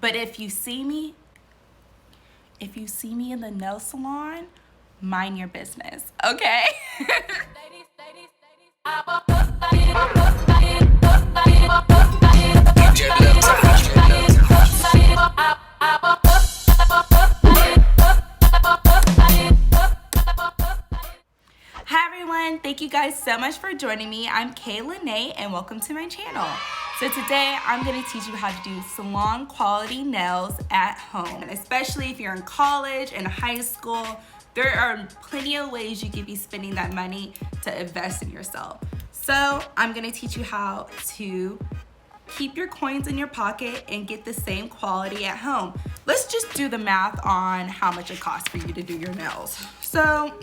But if you see me in the nail salon, mind your business, okay? Hi everyone, thank you guys so much for joining me. I'm Kay Linnea and welcome to my channel. So today I'm going to teach you how to do salon quality nails at home. Especially if you're in college and high school, there are plenty of ways you could be spending that money to invest in yourself. So I'm going to teach you how to keep your coins in your pocket and get the same quality at home. Let's just do the math on how much it costs for you to do your nails. So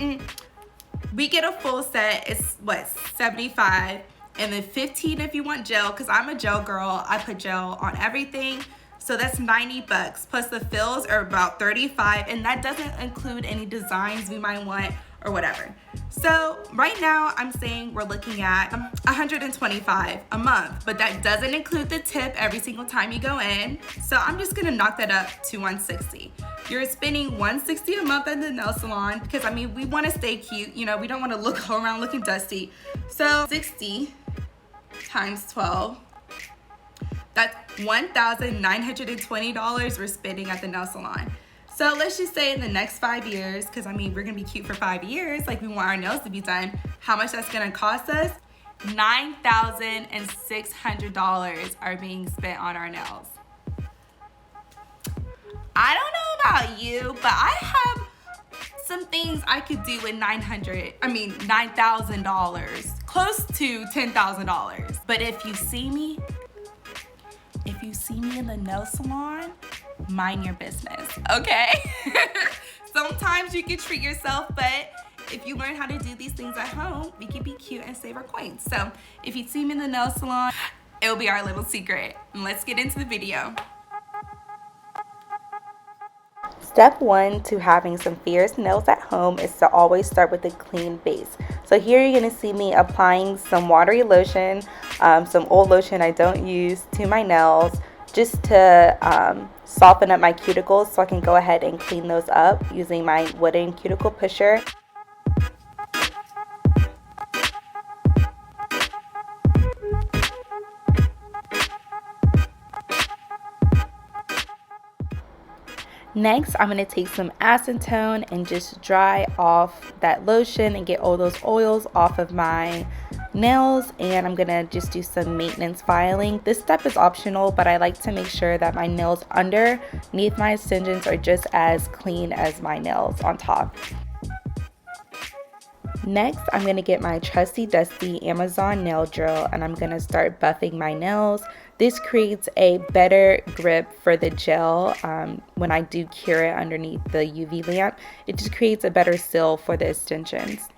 we get a full set, it's what, $75, and then $15 if you want gel, because I'm a gel girl. I put gel on everything. So that's $90, plus the fills are about $35, and that doesn't include any designs we might want or whatever. So right now I'm saying we're looking at $125 a month, but that doesn't include the tip every single time you go in. So I'm just gonna knock that up to $160. You're spending $160 a month at the nail salon because I mean, we wanna stay cute, you know, we don't wanna go around looking dusty. So 60 times 12, that's $1,920 we're spending at the nail salon. So let's just say in the next 5 years, because I mean, we're gonna be cute for 5 years, like we want our nails to be done, how much that's gonna cost us? $9,600 are being spent on our nails. I don't know about you, but I have some things I could do with $9,000, close to $10,000. But if you see me in the nail salon, mind your business, okay? Sometimes you can treat yourself, but if you learn how to do these things at home, we can be cute and save our coins. So if you see me in the nail salon, it'll be our little secret. And let's get into the video. Step 1 to having some fierce nails at home is to always start with a clean base. So here you're going to see me applying some watery lotion, some old lotion I don't use, to my nails, just to soften up my cuticles so I can go ahead and clean those up using my wooden cuticle pusher. Next, I'm going to take some acetone and just dry off that lotion and get all those oils off of my nails, and I'm going to just do some maintenance filing. This step is optional, but I like to make sure that my nails underneath my extensions are just as clean as my nails on top. Next, I'm going to get my trusty dusty Amazon nail drill and I'm going to start buffing my nails. This creates a better grip for the gel when I do cure it underneath the UV lamp. It just creates a better seal for the extensions.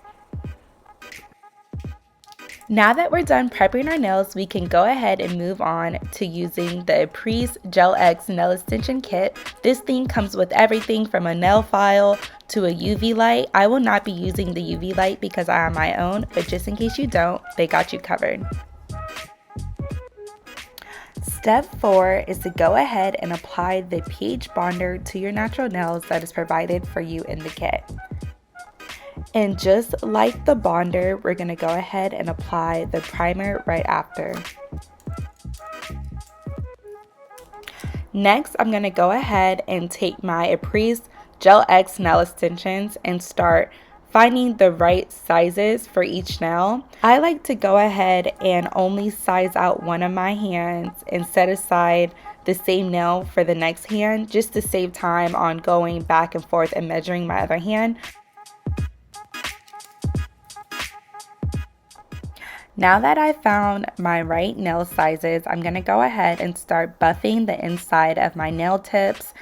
Now that we're done prepping our nails, we can go ahead and move on to using the Aprés Gel-X Nail Extension Kit. This thing comes with everything from a nail file to a UV light. I will not be using the UV light because I have my own, but just in case you don't, they got you covered. Step 4 is to go ahead and apply the pH bonder to your natural nails that is provided for you in the kit. And just like the bonder, we're going to go ahead and apply the primer right after. Next, I'm going to go ahead and take my Aprés Gel-X nail extensions and start finding the right sizes for each nail. I like to go ahead and only size out one of my hands and set aside the same nail for the next hand, just to save time on going back and forth and measuring my other hand. Now that I found my right nail sizes, I'm going to go ahead and start buffing the inside of my nail tips.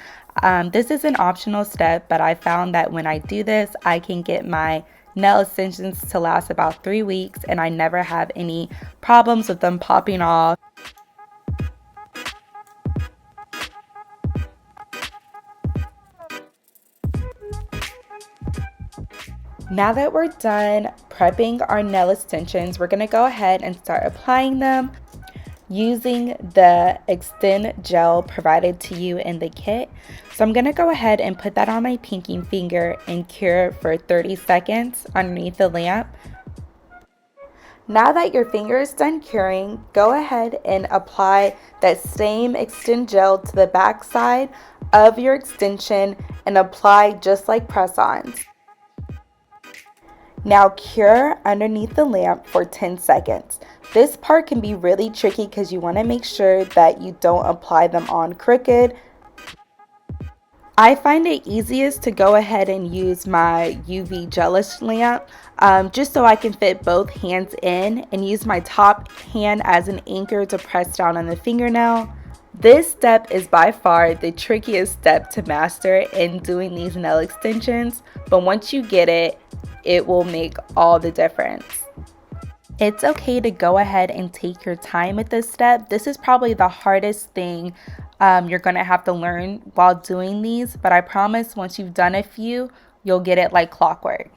This is an optional step, but I found that when I do this, I can get my nail extensions to last about 3 weeks and I never have any problems with them popping off. Now that we're done prepping our nail extensions, we're going to go ahead and start applying them. using the Extend gel provided to you in the kit. So I'm going to go ahead and put that on my pinky finger and cure for 30 seconds underneath the lamp. Now that your finger is done curing, go ahead and apply that same Extend gel to the back side of your extension and apply just like press-ons. Now cure underneath the lamp for 10 seconds. This part can be really tricky because you want to make sure that you don't apply them on crooked. I find it easiest to go ahead and use my UV gelish lamp just so I can fit both hands in and use my top hand as an anchor to press down on the fingernail. This step is by far the trickiest step to master in doing these nail extensions, but once you get it, it will make all the difference. It's okay to go ahead and take your time with this step. This is probably the hardest thing you're going to have to learn while doing these, but I promise once you've done a few, you'll get it like clockwork.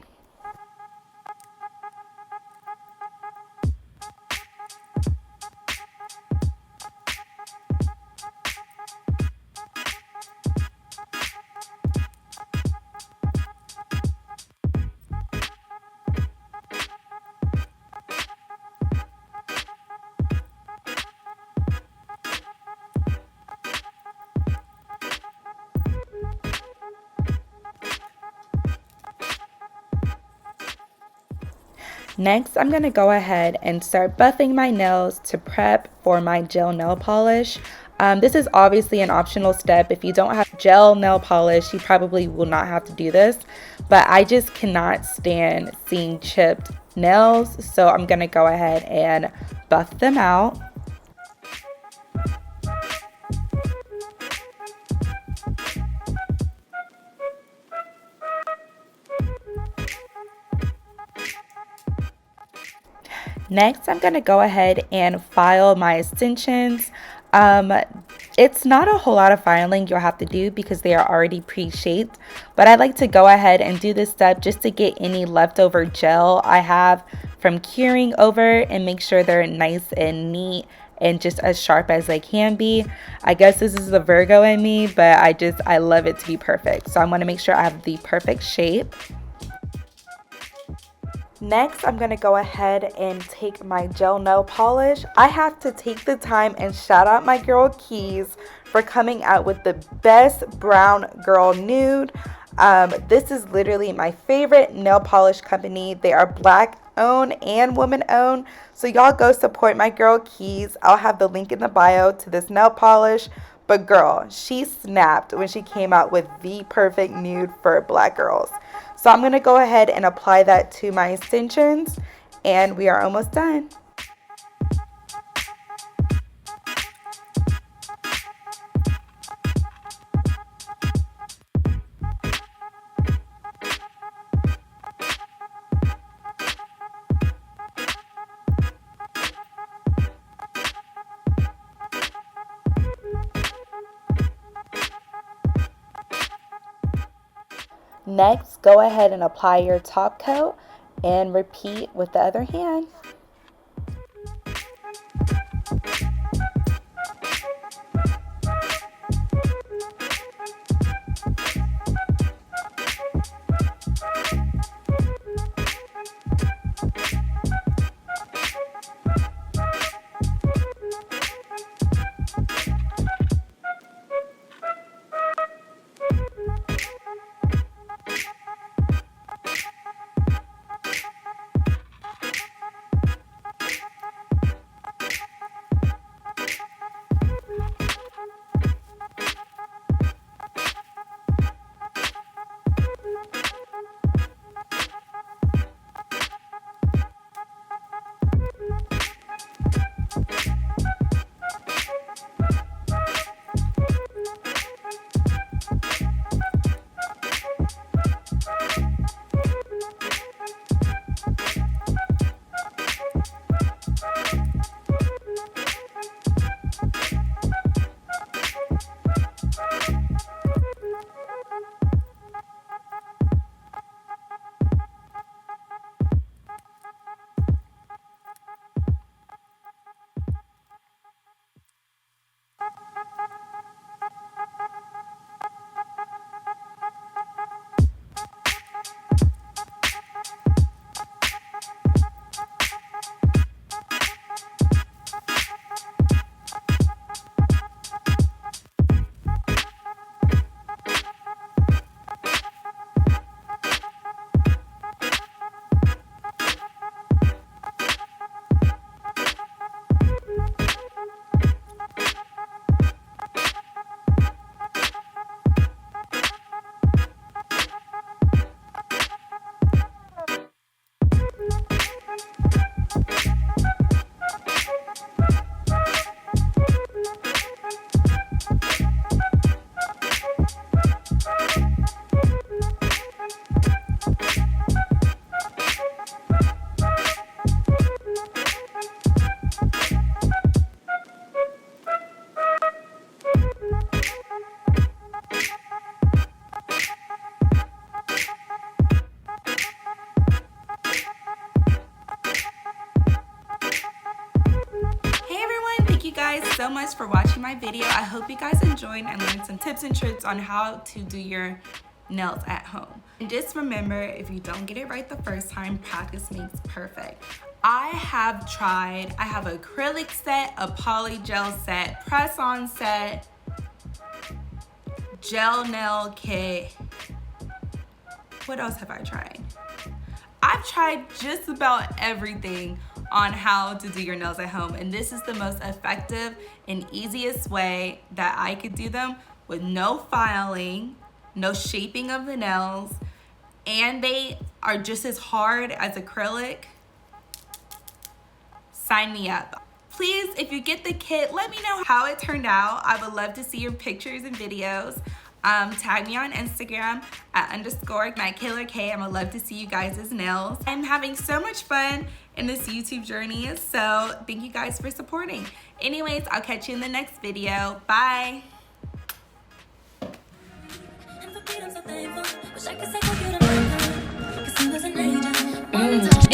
Next, I'm going to go ahead and start buffing my nails to prep for my gel nail polish. This is obviously an optional step. If you don't have gel nail polish, you probably will not have to do this, but I just cannot stand seeing chipped nails, so I'm going to go ahead and buff them out. Next, I'm going to go ahead and file my extensions. It's not a whole lot of filing you'll have to do because they are already pre-shaped, but I like to go ahead and do this step just to get any leftover gel I have from curing over and make sure they're nice and neat and just as sharp as they can be. I guess this is the Virgo in me, but I love it to be perfect. So I want to make sure I have the perfect shape. Next, I'm going to go ahead and take my gel nail polish. I have to take the time and shout out my girl Keys for coming out with the best brown girl nude. This is literally my favorite nail polish company. They are Black owned and woman owned. So y'all go support my girl Keys. I'll have the link in the bio to this nail polish. But girl, she snapped when she came out with the perfect nude for Black girls. So I'm going to go ahead and apply that to my extensions, and we are almost done. Next, go ahead and apply your top coat and repeat with the other hand. so much for watching my video. I hope you guys enjoyed and learned some tips and tricks on how to do your nails at home. And just remember, if you don't get it right the first time, practice makes perfect. I have acrylic set, a poly gel set, press-on set, gel nail kit. What else have I tried? I've tried just about everything on how to do your nails at home, and this is the most effective and easiest way that I could do them with no filing, no shaping of the nails, and they are just as hard as acrylic. Sign me up. Please, if you get the kit, let me know how it turned out. I would love to see your pictures and videos. Tag me on Instagram at _MyKayLaK. I would love to see you guys' nails. I'm having so much fun in this YouTube journey, so thank you guys for supporting. Anyways, I'll catch you in the next video. Bye. Wish I could say